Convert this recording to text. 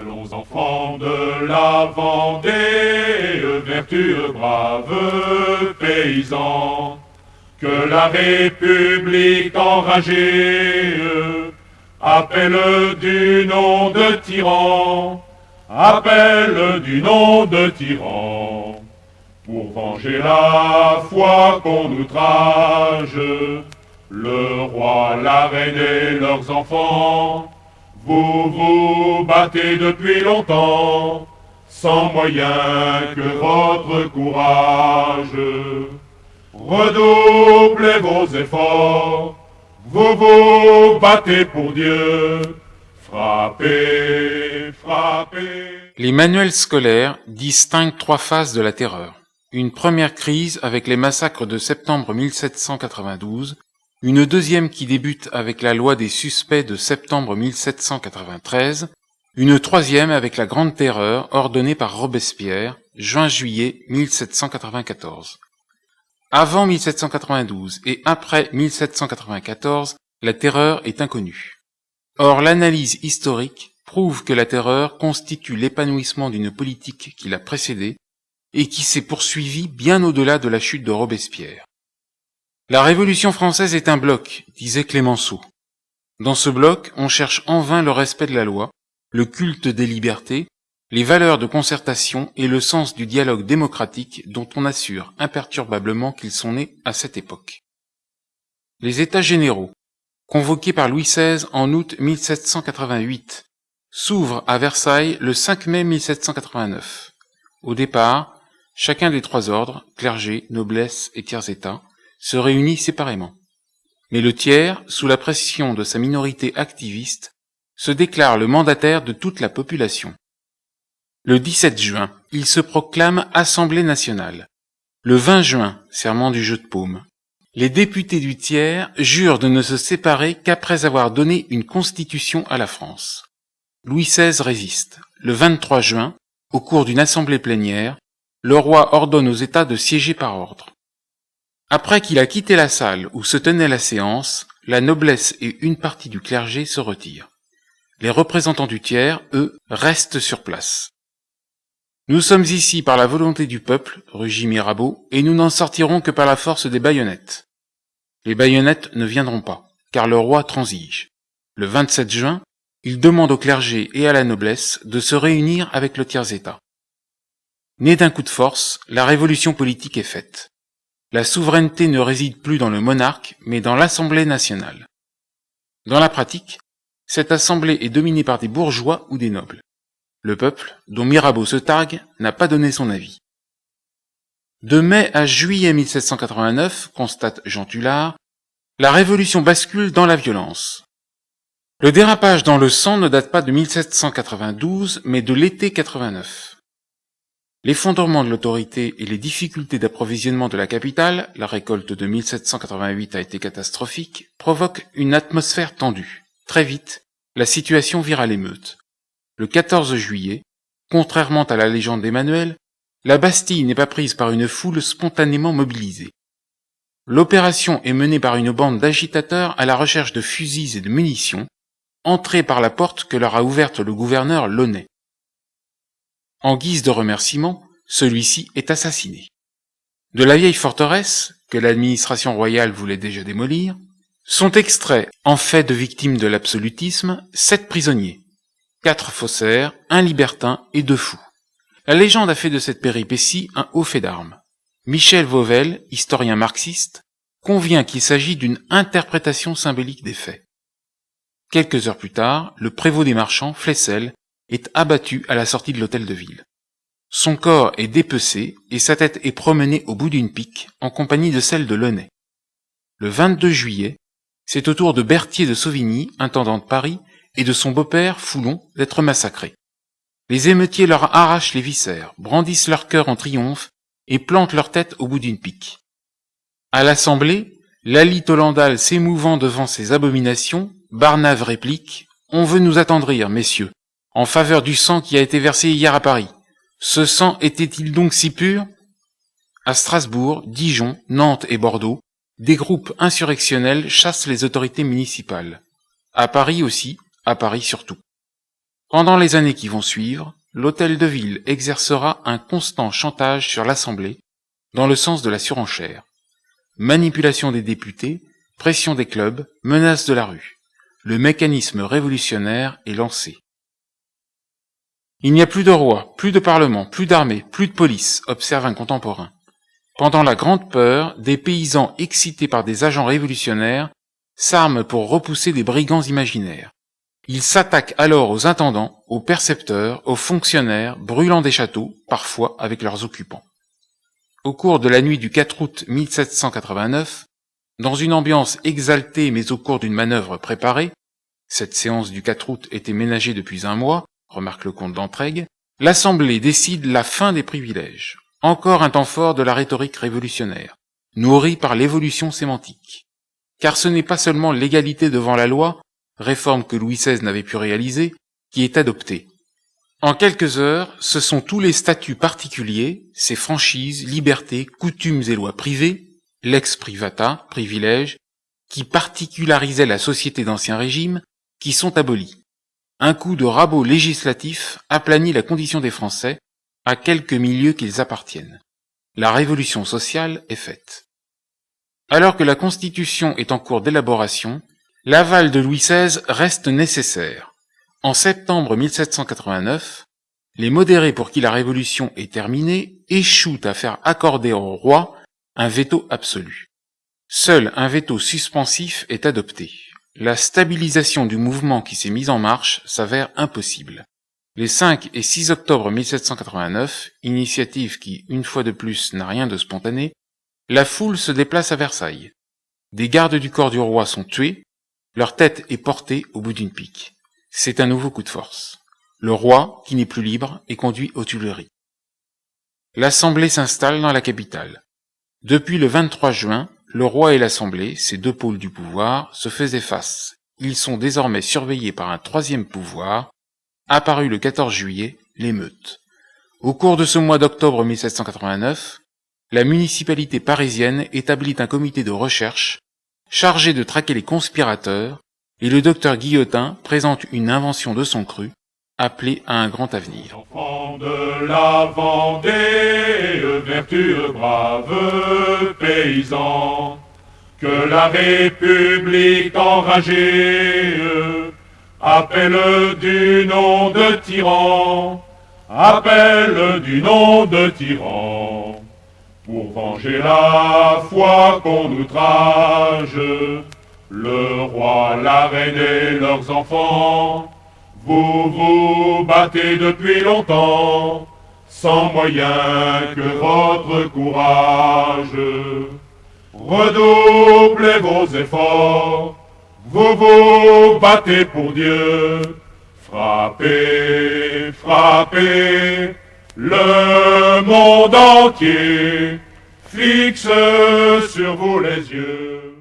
Allons enfants de la Vendée, vertueux braves paysans, que la République enragée appelle du nom de tyran, appelle du nom de tyran, pour venger la foi qu'on outrage, le roi, la reine et leurs enfants. Vous vous battez depuis longtemps, sans moyen que votre courage. Redoublez vos efforts, vous vous battez pour Dieu. Frappez, frappez. Les manuels scolaires distinguent trois phases de la terreur. Une première crise avec les massacres de septembre 1792, une deuxième qui débute avec la loi des suspects de septembre 1793, une troisième avec la Grande Terreur ordonnée par Robespierre, juin-juillet 1794. Avant 1792 et après 1794, la terreur est inconnue. Or, l'analyse historique prouve que la terreur constitue l'épanouissement d'une politique qui l'a précédée et qui s'est poursuivie bien au-delà de la chute de Robespierre. La Révolution française est un bloc, disait Clémenceau. Dans ce bloc, on cherche en vain le respect de la loi, le culte des libertés, les valeurs de concertation et le sens du dialogue démocratique dont on assure imperturbablement qu'ils sont nés à cette époque. Les États généraux, convoqués par Louis XVI en août 1788, s'ouvrent à Versailles le 5 mai 1789. Au départ, chacun des trois ordres, clergé, noblesse et tiers-état, se réunit séparément. Mais le tiers, sous la pression de sa minorité activiste, se déclare le mandataire de toute la population. Le 17 juin, il se proclame Assemblée nationale. Le 20 juin, serment du jeu de paume. Les députés du tiers jurent de ne se séparer qu'après avoir donné une constitution à la France. Louis XVI résiste. Le 23 juin, au cours d'une assemblée plénière, le roi ordonne aux États de siéger par ordre. Après qu'il a quitté la salle où se tenait la séance, la noblesse et une partie du clergé se retirent. Les représentants du tiers, eux, restent sur place. Nous sommes ici par la volonté du peuple, rugit Mirabeau, et nous n'en sortirons que par la force des baïonnettes. Les baïonnettes ne viendront pas, car le roi transige. Le 27 juin, il demande au clergé et à la noblesse de se réunir avec le tiers-état. Née d'un coup de force, la révolution politique est faite. La souveraineté ne réside plus dans le monarque, mais dans l'Assemblée nationale. Dans la pratique, cette assemblée est dominée par des bourgeois ou des nobles. Le peuple, dont Mirabeau se targue, n'a pas donné son avis. De mai à juillet 1789, constate Jean Tullard, la révolution bascule dans la violence. Le dérapage dans le sang ne date pas de 1792, mais de l'été 89. L'effondrement de l'autorité et les difficultés d'approvisionnement de la capitale, la récolte de 1788 a été catastrophique, provoquent une atmosphère tendue. Très vite, la situation vire à l'émeute. Le 14 juillet, contrairement à la légende d'Emmanuel, la Bastille n'est pas prise par une foule spontanément mobilisée. L'opération est menée par une bande d'agitateurs à la recherche de fusils et de munitions, entrés par la porte que leur a ouverte le gouverneur Launay. En guise de remerciement, celui-ci est assassiné. De la vieille forteresse, que l'administration royale voulait déjà démolir, sont extraits, en fait de victimes de l'absolutisme, 7 prisonniers, 4 faussaires, 1 libertin et 2 fous. La légende a fait de cette péripétie un haut fait d'armes. Michel Vauvel, historien marxiste, convient qu'il s'agit d'une interprétation symbolique des faits. Quelques heures plus tard, le prévôt des marchands, Flessel, est abattu à la sortie de l'hôtel de ville. Son corps est dépecé et sa tête est promenée au bout d'une pique en compagnie de celle de Launay. Le 22 juillet, c'est au tour de Berthier de Sauvigny, intendant de Paris, et de son beau-père, Foulon, d'être massacrés. Les émeutiers leur arrachent les viscères, brandissent leur cœur en triomphe et plantent leur tête au bout d'une pique. À l'Assemblée, Lally Tollendal s'émouvant devant ces abominations, Barnave réplique « On veut nous attendrir, messieurs, en faveur du sang qui a été versé hier à Paris. Ce sang était-il donc si pur ?» À Strasbourg, Dijon, Nantes et Bordeaux, des groupes insurrectionnels chassent les autorités municipales. À Paris aussi, à Paris surtout. Pendant les années qui vont suivre, l'Hôtel de Ville exercera un constant chantage sur l'Assemblée, dans le sens de la surenchère. Manipulation des députés, pression des clubs, menace de la rue. Le mécanisme révolutionnaire est lancé. Il n'y a plus de roi, plus de parlement, plus d'armée, plus de police, observe un contemporain. Pendant la Grande Peur, des paysans excités par des agents révolutionnaires s'arment pour repousser des brigands imaginaires. Ils s'attaquent alors aux intendants, aux percepteurs, aux fonctionnaires, brûlant des châteaux, parfois avec leurs occupants. Au cours de la nuit du 4 août 1789, dans une ambiance exaltée mais au cours d'une manœuvre préparée, cette séance du 4 août était ménagée depuis un mois, remarque le comte d'Entraigues, l'Assemblée décide la fin des privilèges. Encore un temps fort de la rhétorique révolutionnaire, nourrie par l'évolution sémantique. Car ce n'est pas seulement l'égalité devant la loi, réforme que Louis XVI n'avait pu réaliser, qui est adoptée. En quelques heures, ce sont tous les statuts particuliers, ces franchises, libertés, coutumes et lois privées, lex privata, privilèges, qui particularisaient la société d'Ancien Régime, qui sont abolis. Un coup de rabot législatif aplanit la condition des Français, à quelque milieu qu'ils appartiennent. La révolution sociale est faite. Alors que la Constitution est en cours d'élaboration, l'aval de Louis XVI reste nécessaire. En septembre 1789, les modérés pour qui la Révolution est terminée échouent à faire accorder au roi un veto absolu. Seul un veto suspensif est adopté. La stabilisation du mouvement qui s'est mis en marche s'avère impossible. Les 5 et 6 octobre 1789, initiative qui, une fois de plus, n'a rien de spontané, la foule se déplace à Versailles. Des gardes du corps du roi sont tués, leur tête est portée au bout d'une pique. C'est un nouveau coup de force. Le roi, qui n'est plus libre, est conduit aux Tuileries. L'Assemblée s'installe dans la capitale. Depuis le 23 juin, le roi et l'Assemblée, ces deux pôles du pouvoir, se faisaient face. Ils sont désormais surveillés par un troisième pouvoir, apparu le 14 juillet, l'émeute. Au cours de ce mois d'octobre 1789, la municipalité parisienne établit un comité de recherche chargé de traquer les conspirateurs, et le docteur Guillotin présente une invention de son cru, appelée à un grand avenir. Enfants de la Vendée, vertueux, braves paysans, que la République enragée appelle du nom de tyran, appelle du nom de tyran, pour venger la foi qu'on outrage, le roi, la reine et leurs enfants. Vous vous battez depuis longtemps, sans moyen que votre courage. Redoublez vos efforts, vous vous battez pour Dieu. Frappez, frappez, le monde entier fixe sur vous les yeux.